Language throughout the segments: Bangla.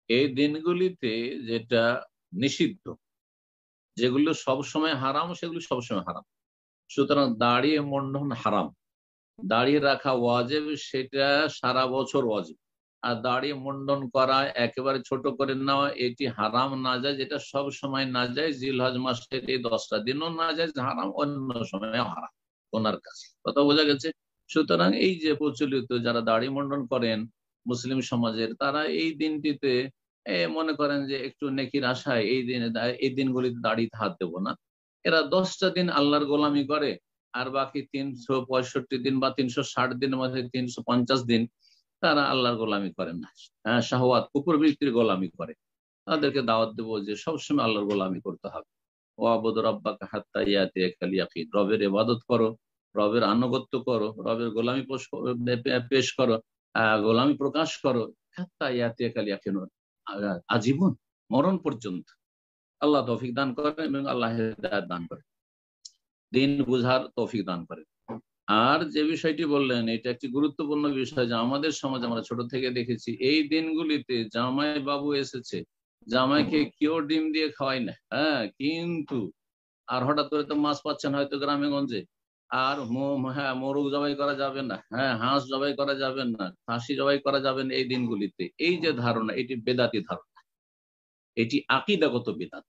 এই দিনগুলিতে যেটা নিষিদ্ধ, যেগুলো সবসময় হারাম সেগুলো সবসময় হারাম। সুতরাং দাড়ি মুন্ডন হারাম, দাড়ি রাখা ওয়াজিব, সেটা সারা বছর ওয়াজিব। আর দাড়ি মুন্ডন করা, একেবারে ছোট করে নেওয়া, এটি হারাম না যায়, যেটা সব সময় না যায়। জিলহজ মাসের এই 10টা দিনও না যায় হারাম, অন্য সময় হারাম ওনার কাছে। কথা বোঝা গেছে? সুতরাং এই যে প্রচলিত যারা দাড়ি মুন্ডন করেন মুসলিম সমাজের, তারা এই দিনটিতে মনে করেন যে একটু নেকির আশায় এই দিনগুলিতে দাড়িতে হাত দেবো না। এরা 10টা দিন আল্লাহর গোলামি করে, আর বাকি 365 দিন বা 360 দিনের মধ্যে 350 দিন তারা আল্লাহর গোলামি করেন না। শাহওয়াত কুপুরবৃত্তির গোলামি করে। তাদেরকে দাওয়াত দেবো যে সবসময় আল্লাহর গোলামি করতে হবে। ওয়াবুদ রাব্বাকা হাত্তা ইয়াতিয়াকাল ইয়াকিন, রবের ইবাদত করো, রবের আনুগত্য করো, রবের গোলামি পেশ করো, গোলামি প্রকাশ করো, হাত্তা ইয়াতিয়াকাল ইয়াকিন, আজীবন, মরণ পর্যন্ত। আল্লাহ তৌফিক দান করেন এবং আল্লাহ হিদায়াত দান করেন, দিন বুঝার তৌফিক দান করেন। আর যে বিষয়টি বললেন, এটা একটি গুরুত্বপূর্ণ বিষয়, যে আমাদের সমাজে আমরা ছোট থেকে দেখেছি এই দিনগুলিতে জামাই বাবু এসেছে, জামাইকে কেউ ডিম দিয়ে খাওয়াই না, কিন্তু আর হঠাৎ করে তো মাছ পাচ্ছেন হয়তো গ্রামে গঞ্জে, আর মোরগ জবাই করা যাবে না, হাঁস জবাই করা যাবে না, খাসি জবাই করা যাবে না এই দিনগুলিতে। এই যে ধারণা, এটি বেদাতি ধারণা, এটি আকীদাগত বিদআত।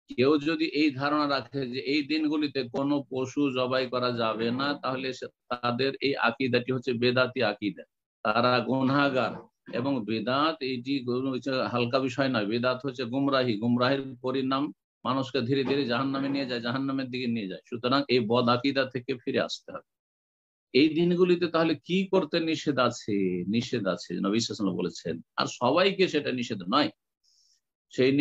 কেউ যদি এই ধারণা রাখে যে এই দিনগুলিতে কোনো পশু জবাই করা যাবে না, তাহলে তাদের এই আকীদাটি হচ্ছে বেদাতি আকীদা, তারা গুনাহগার। এবং বেদাত এটি হালকা বিষয় নয়, বেদাত হচ্ছে গুমরাহি, গুমরাহির পরিণাম মানুষকে ধীরে ধীরে জাহান্নামে নিয়ে যায়, জাহান্নামের দিকে নিয়ে যায়। সুতরাং এই বদ আকীদা থেকে ফিরে আসতে হবে। এই দিনগুলিতে তাহলে কি করতে নিষেধ আছে? নিষেধ আছে, নবী সাল্লাল্লাহু আলাইহি ওয়াসাল্লাম বলেছেন, আর সবাইকে সেটা নিষেধ নয়। সেই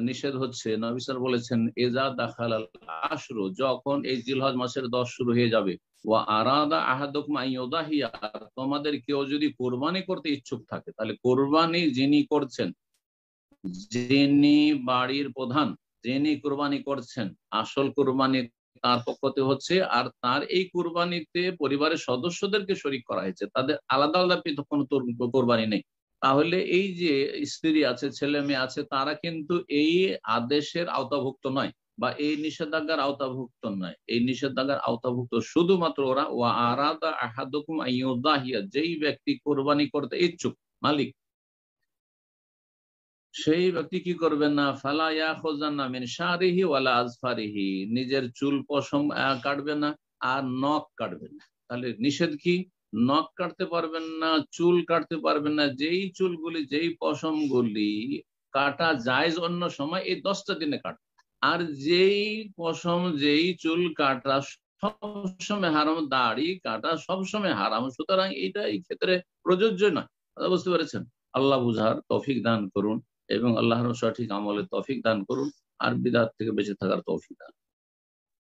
নিষেধ হচ্ছে, নবী সাল্লাল্লাহু আলাইহি ওয়াসাল্লাম বলেছেন, এজা দাখালাল আশরু, যখন এই জিলহজ মাসের 10 শুরু হয়ে যাবে, ওয়া আরাদা আহাদুকুম আন ইউদাহিয়া, তোমাদের কেউ যদি কোরবানি করতে ইচ্ছুক থাকে, তাহলে কোরবানি যিনি করছেন, যিনি বাড়ির প্রধান, যিনি কোরবানি করছেন, আসল কোরবানি তার পক্ষতে হচ্ছে। আর তার এই কোরবানিতে পরিবারের সদস্যদেরকে শরীক করা হয়েছে, তাদের আলাদা আলাদা পৃথক কোনো কোরবানি নেই। তাহলে এই যে স্ত্রী আছে, ছেলে মেয়ে আছে, তারা কিন্তু এই আদেশের আওতাভুক্ত নয়, বা এই নিষেধাজ্ঞার আওতাভুক্ত নয়। এই নিষেধাজ্ঞার আওতাভুক্ত শুধুমাত্র ওরা, ওয়া আরাদা আহাদুকুম আন ইউদাহিয়া, যেই ব্যক্তি কোরবানি করতে ইচ্ছুক, মালিক, সেই ব্যক্তি কি করবেন না, ফালা ইয়াখুযান্না মিন শারিহি ওয়ালা আজফারিহি, নিজের চুল পশম কাটবে না, আর নখ কাটবে না। তাহলে নিষেধ কি? নখ কাটতে পারবেন না, চুল কাটতে পারবেন না। যেই চুলগুলি, যেই পশমগুলি কাটা জায়েজ অন্য সময়, এই 10টা দিনে কাটবে। আর যেই পশম, যেই চুল কাটা সবসময় হারাম, দাড়ি কাটা সবসময় হারাম। সুতরাং এটা এই ক্ষেত্রে প্রযোজ্য নয়। কথা বুঝতে পেরেছেন? আল্লাহ বুঝার তৌফিক দান করুন এবং আল্লাহর সঠিক আমলের তৌফিক দান করুন, আর বিদআত থেকে বেঁচে থাকার তৌফিক দান।